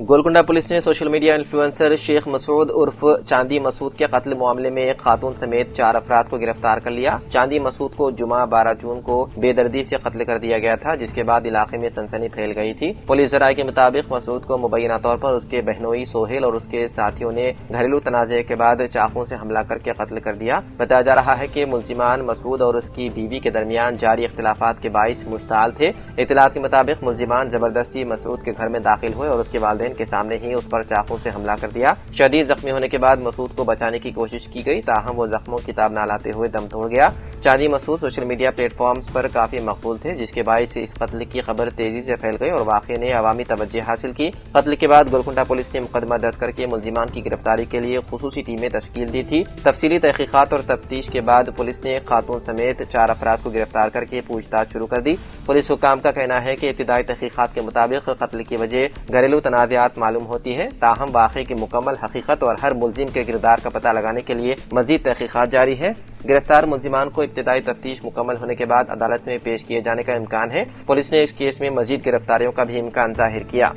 Golconda police نے social media influencer شیخ مسعود عرف چاندی مسعود کے قتل معاملے میں ایک خاتون سمیت 4 افراد کو گرفتار کر لیا۔ چاندی مسعود کو جمعہ 12 جون کو بے دردی سے قتل کر دیا گیا تھا، جس کے بعد علاقے میں سنسنی پھیل گئی تھی۔ پولیس ذرائع کے مطابق مسعود کو مبینہ طور پر اس کے بہنوئی سہیل اور اس کے ساتھیوں نے گھریلو تنازع کے بعد چاقو سے حملہ کر کے قتل کر دیا۔ بتایا جا رہا ہے کہ ملزمان مسعود اور اس کی بیوی کے درمیان جاری اختلافات کے باعث مشتعل تھے۔ اطلاعات کے مطابق ملزمان زبردستی مسعود کے گھر میں داخل ہوئے اور اس کے والدین کے سامنے ہی اس پر چاقو سے حملہ کر دیا۔ شدید زخمی ہونے کے بعد مسعود کو بچانے کی کوشش کی گئی، تاہم وہ زخموں کی تاب نہ لاتے ہوئے دم توڑ گیا۔ چاندی مسعود سوشل میڈیا پلیٹ فارمز پر کافی مقبول تھے، جس کے باعث اس قتل کی خبر تیزی سے پھیل گئی اور واقعے نے عوامی توجہ حاصل کی۔ قتل کے بعد گولکنڈہ پولیس نے مقدمہ درج کر کے ملزمان کی گرفتاری کے لیے خصوصی ٹیمیں تشکیل دی تھی۔ تفصیلی تحقیقات اور تفتیش کے بعد پولیس نے خاتون سمیت 4 افراد کو گرفتار کر کے پوچھ تاچھ شروع کر دی۔ پولیس حکام کا کہنا ہے کہ ابتدائی تحقیقات کے مطابق قتل کی وجہ گھریلو تنازعات معلوم ہوتی ہے، تاہم واقعے کی مکمل حقیقت اور ہر ملزم کے کردار کا پتہ لگانے کے لیے مزید تحقیقات جاری ہے۔ گرفتار ملزمان کو ابتدائی تفتیش مکمل ہونے کے بعد عدالت میں پیش کیے جانے کا امکان ہے۔ پولیس نے اس کیس میں مزید گرفتاریوں کا بھی امکان ظاہر کیا۔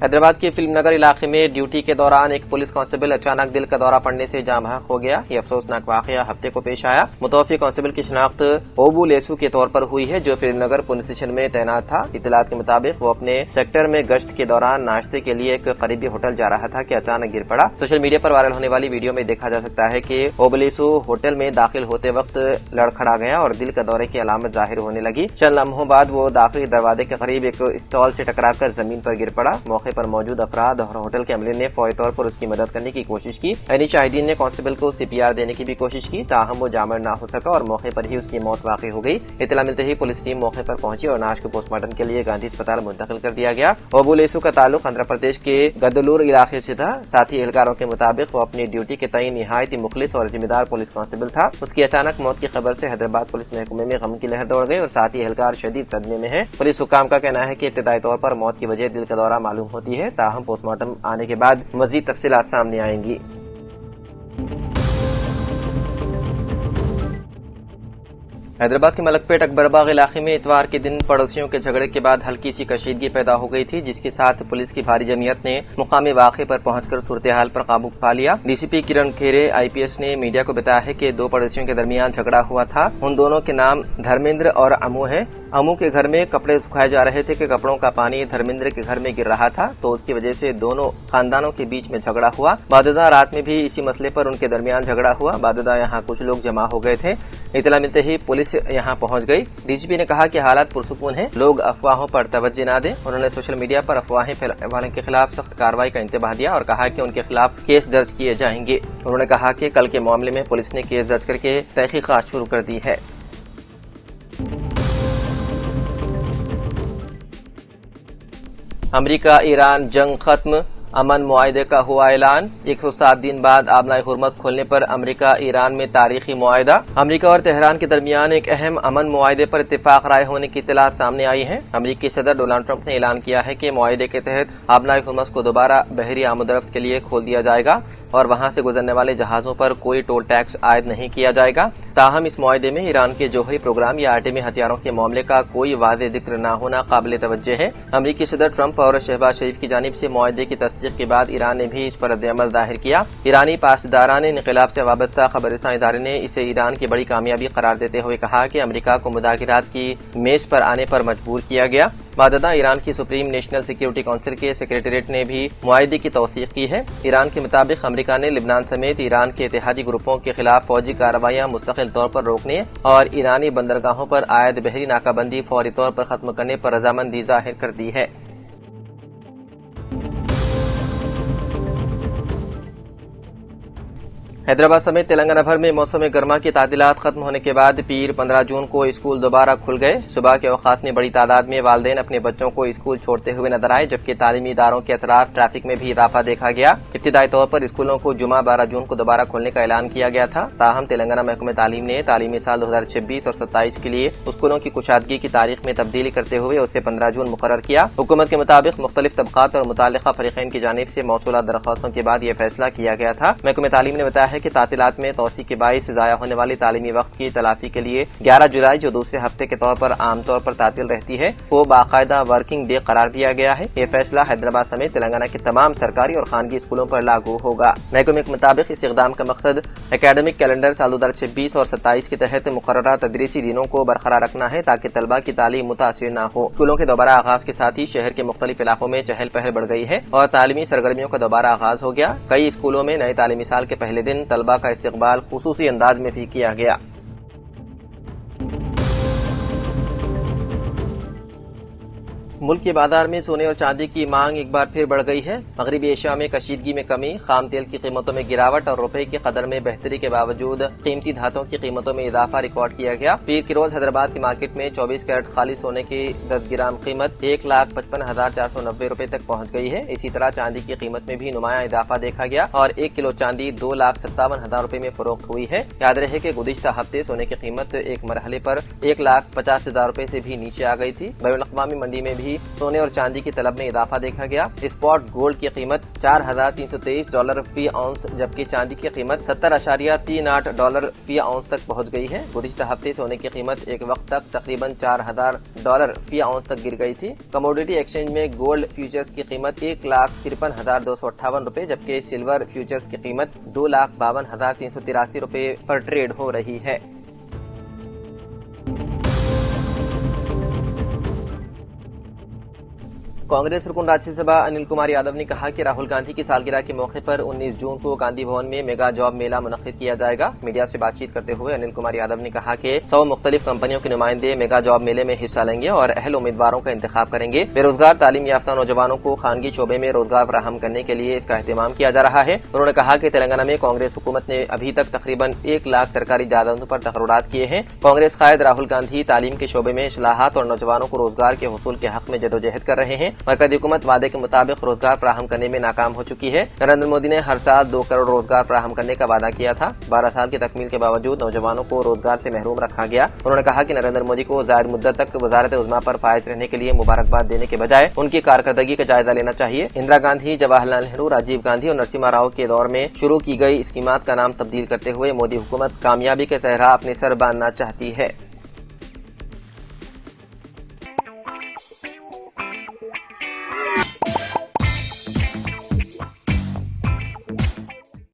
حیدرآباد کے فلم نگر علاقے میں ڈیوٹی کے دوران ایک پولیس کانسٹیبل اچانک دل کا دورہ پڑنے سے جاں بحق ہو گیا۔ یہ افسوسناک واقعہ ہفتے کو پیش آیا۔ متوفی کانسٹیبل کی شناخت اوبو لیسو کے طور پر ہوئی ہے، جو فلم نگر پولیس اسٹیشن میں تعینات تھا۔ اطلاعات کے مطابق وہ اپنے سیکٹر میں گشت کے دوران ناشتے کے لیے ایک قریبی ہوٹل جا رہا تھا کہ اچانک گر پڑا۔ سوشل میڈیا پر وائرل ہونے والی ویڈیو میں دیکھا جا سکتا ہے کہ اوبو لیسو ہوٹل میں داخل ہوتے وقت لڑکھڑا گیا اور دل کا دورے کی علامت ظاہر ہونے لگی۔ چند لمحوں بعد وہ داخلی دروازے کے قریب ایک اسٹال سے ٹکرا کر زمین پر گر پڑا۔ موقع پر موجود افراد اور ہوٹل کے عملے نے فوری طور پر اس کی مدد کرنے کی کوشش کی۔ عینی شاہدین نے کانسٹیبل کو CPR دینے کی بھی کوشش کی، تاہم وہ جامع نہ ہو سکا اور موقع پر ہی اس کی موت واقع ہو گئی۔ اطلاع ملتے ہی پولیس ٹیم موقع پر پہنچی اور لاش کو پوسٹ مارٹم کے لیے گاندھی اسپتال منتقل کر دیا گیا۔ اوبو لیسو کا تعلق آندھرا پردیش کے گدلور علاقے سے تھا۔ ساتھی اہلکاروں کے مطابق وہ اپنی ڈیوٹی کے تئیں نہایت ہی مخلص اور ذمہ دار پولیس کانسٹیبل تھا۔ اس کی اچانک موت کی خبر سے حیدرآباد پولیس محکمے میں غم کی لہر دوڑ گئی اور ساتھی اہلکار شدید صدمے میں ہیں۔ پولیس حکام کا کہنا ہے کہ ابتدائی طور پر موت کی وجہ دل کا دورہ معلوم ہوتی ہے، تاہم پوسٹ مارٹم آنے کے بعد مزید تفصیلات سامنے آئیں گی۔ حیدرآباد کے ملک پیٹ اکبر باغ علاقے میں اتوار کے دن پڑوسیوں کے جھگڑے کے بعد ہلکی سی کشیدگی پیدا ہو گئی تھی، جس کے ساتھ پولیس کی بھاری جمعیت نے مقامی واقعے پر پہنچ کر صورتحال پر قابو پا لیا۔ DCP کرن کھیرے IPS نے میڈیا کو بتایا ہے کہ 2 پڑوسیوں کے درمیان جھگڑا ہوا تھا۔ ان دونوں کے نام دھرمیندر اور امو ہیں۔ امو کے گھر میں کپڑے سکھائے جا رہے تھے کہ کپڑوں کا پانی دھرمیندر کے گھر میں گر رہا تھا، تو اس کی وجہ سے دونوں خاندانوں کے بیچ میں جھگڑا ہوا۔ بعدازاں رات میں بھی اسی مسئلے پر ان کے درمیان جھگڑا ہوا۔ بعدازاں یہاں کچھ لوگ جمع ہو گئے تھے۔ اطلاع ملتے ہی پولیس یہاں پہنچ گئی۔ DCP نے کہا کہ حالات پرسکون ہیں، لوگ افواہوں پر توجہ نہ دیں۔ انہوں نے سوشل میڈیا پر افواہیں پھیلانے والوں کے خلاف سخت کارروائی کا انتباہ دیا اور کہا کہ ان کے خلاف کیس درج کیے جائیں گے۔ انہوں نے کہا کہ کل کے معاملے میں پولیس نے کیس درج کر کے تحقیقات شروع کر دی ہے۔ امریکہ ایران جنگ ختم، امن معاہدے کا ہوا اعلان۔ 107 دن بعد آبنائے ہرمز کھولنے پر امریکہ ایران میں تاریخی معاہدہ۔ امریکہ اور تہران کے درمیان ایک اہم امن معاہدے پر اتفاق رائے ہونے کی اطلاعات سامنے آئی ہیں۔ امریکی صدر ڈونلڈ ٹرمپ نے اعلان کیا ہے کہ معاہدے کے تحت آبنائے ہرمز کو دوبارہ بحری آمد و رفت کے لیے کھول دیا جائے گا اور وہاں سے گزرنے والے جہازوں پر کوئی ٹول ٹیکس عائد نہیں کیا جائے گا۔ تاہم اس معاہدے میں ایران کے جوہری پروگرام یا ایٹمی ہتھیاروں کے معاملے کا کوئی واضح ذکر نہ ہونا قابل توجہ ہے۔ امریکی صدر ٹرمپ اور شہباز شریف کی جانب سے معاہدے کی تصدیق کے بعد ایران نے بھی اس پر رد عمل ظاہر کیا۔ ایرانی پاسداران انقلاب سے وابستہ خبر رساں ادارے نے اسے ایران کی بڑی کامیابی قرار دیتے ہوئے کہا کہ امریکہ کو مذاکرات کی میز پر آنے پر مجبور کیا گیا۔ بعدازاں ایران کی سپریم نیشنل سیکیورٹی کونسل کے سیکریٹریٹ نے بھی معاہدے کی توثیق کی ہے۔ ایران کے مطابق امریکہ نے لبنان سمیت ایران کے اتحادی گروپوں کے خلاف فوجی کارروائیاں مستقل طور پر روکنے اور ایرانی بندرگاہوں پر عائد بحری ناکہ بندی فوری طور پر ختم کرنے پر رضامندی ظاہر کر دی ہے۔ حیدرآباد سمیت تلنگانہ بھر میں موسم گرما کی تعطیلات ختم ہونے کے بعد پیر 15 جون کو اسکول دوبارہ کھل گئے۔ صبح کے اوقات میں بڑی تعداد میں والدین اپنے بچوں کو اسکول چھوڑتے ہوئے نظر آئے، جبکہ تعلیمی اداروں کے اطراف ٹریفک میں بھی اضافہ دیکھا گیا۔ ابتدائی طور پر اسکولوں کو جمعہ 12 جون کو دوبارہ کھولنے کا اعلان کیا گیا تھا، تاہم تلنگانہ محکمہ تعلیم نے تعلیمی سال 2026 اور 27 کے لیے اسکولوں کی کشادگی کی تاریخ میں تبدیلی کرتے ہوئے اسے 15 جون مقرر کیا۔ حکومت کے مطابق مختلف طبقات اور متعلقہ فریقین کی جانب سے موصولہ درخواستوں کے بعد یہ فیصلہ کیا گیا تھا۔ محکمہ تعلیم نے بتایا ہے کہ تعطیلات میں توسیع کے باعث ضائع ہونے والی تعلیمی وقت کی تلافی کے لیے 11 جولائی جو دوسرے ہفتے کے طور پر عام طور پر تعطیل رہتی ہے کو باقاعدہ ورکنگ ڈے قرار دیا گیا ہے۔ یہ فیصلہ حیدرآباد سمیت تلنگانہ کے تمام سرکاری اور خانگی اسکولوں پر لاگو ہوگا۔ محکمے کے مطابق اس اقدام کا مقصد اکیڈمک کیلنڈر سال 2026 اور 27 کے تحت مقررہ تدریسی دنوں کو برقرار رکھنا ہے تاکہ طلبہ کی تعلیم متاثر نہ ہو۔ اسکولوں کے دوبارہ آغاز کے ساتھ ہی شہر کے مختلف علاقوں میں چہل پہل بڑھ گئی ہے اور تعلیمی سرگرمیوں کا دوبارہ آغاز ہو گیا۔ کئی اسکولوں میں نئے تعلیمی سال کے پہلے دن طلبہ کا استقبال خصوصی انداز میں بھی کیا گیا۔ ملک کے بازار میں سونے اور چاندی کی مانگ ایک بار پھر بڑھ گئی ہے۔ مغربی ایشیا میں کشیدگی میں کمی، خام تیل کی قیمتوں میں گراوٹ اور روپے کی قدر میں بہتری کے باوجود قیمتی دھاتوں کی قیمتوں میں اضافہ ریکارڈ کیا گیا۔ پیر کی روز حیدرآباد کی مارکیٹ میں 24 کیرٹ خالی سونے کی 10 گرام قیمت 1,55,490 روپے تک پہنچ گئی ہے۔ اسی طرح چاندی کی قیمت میں بھی نمایاں اضافہ دیکھا گیا اور 1 کلو چاندی 2,57,000 روپے میں فروخت ہوئی ہے۔ یاد رہے کہ گزشتہ ہفتے سونے کی قیمت ایک مرحلے پر 1,50,000 روپے سے بھی نیچے آ گئی تھی۔ بین الاقوامی منڈی میں بھی سونے اور چاندی کی طلب میں اضافہ دیکھا گیا۔ اسپاٹ گولڈ کی قیمت $4,323 فی اونس جبکہ چاندی کی قیمت $70.38 فی اونس تک پہنچ گئی ہے۔ گزشتہ ہفتے سونے کی قیمت ایک وقت تک تقریباً $4,000 فی اونس تک گر گئی تھی۔ کموڈیٹی ایکسچینج میں گولڈ فیوچرز کی قیمت 1,53,258 روپے جبکہ سلور فیوچرز کی قیمت 2,52,383 روپے پر ٹریڈ ہو رہی ہے۔ کانگریس رکن راجیہ سبھا انل کمار یادو نے کہا کہ راہل گاندھی کی سالگرہ کے موقع پر 19 جون کو گاندھی بھون میں میگا جاب میلہ منعقد کیا جائے گا۔ میڈیا سے بات چیت کرتے ہوئے انل کمار یادو نے کہا کہ 100 مختلف کمپنیوں کے نمائندے میگا جاب میلے میں حصہ لیں گے اور اہل امیدواروں کا انتخاب کریں گے۔ بے روزگار تعلیم یافتہ نوجوانوں کو خانگی شعبے میں روزگار فراہم کرنے کے لیے اس کا اہتمام کیا جا رہا ہے۔ انہوں نے کہا کہ تلنگانہ میں کانگریس حکومت نے ابھی تک تقریباً 1 لاکھ سرکاری جائیدادوں پر تقررات کیے ہیں۔ کانگریس قائد راہل گاندھی تعلیم کے شعبے میں اصلاحات اور نوجوانوں کو روزگار کے حصول کے حق میں جدوجہد کر رہے ہیں۔ مرکزی حکومت وعدے کے مطابق روزگار فراہم کرنے میں ناکام ہو چکی ہے۔ نریندر مودی نے ہر سال 2 کروڑ روزگار فراہم کرنے کا وعدہ کیا تھا۔ 12 سال کی تکمیل کے باوجود نوجوانوں کو روزگار سے محروم رکھا گیا۔ انہوں نے کہا کہ نریندر مودی کو زائد مدت تک وزارت عظمیٰ پر فائز رہنے کے لیے مبارکباد دینے کے بجائے ان کی کارکردگی کا جائزہ لینا چاہیے۔ اندرا گاندھی، جواہر لال نہرو، راجیو گاندھی اور نرسمہا راؤ کے دور میں شروع کی گئی اسکیمات کا نام تبدیل کرتے ہوئے مودی حکومت کامیابی کے صحرا اپنے سر باندھنا چاہتی ہے۔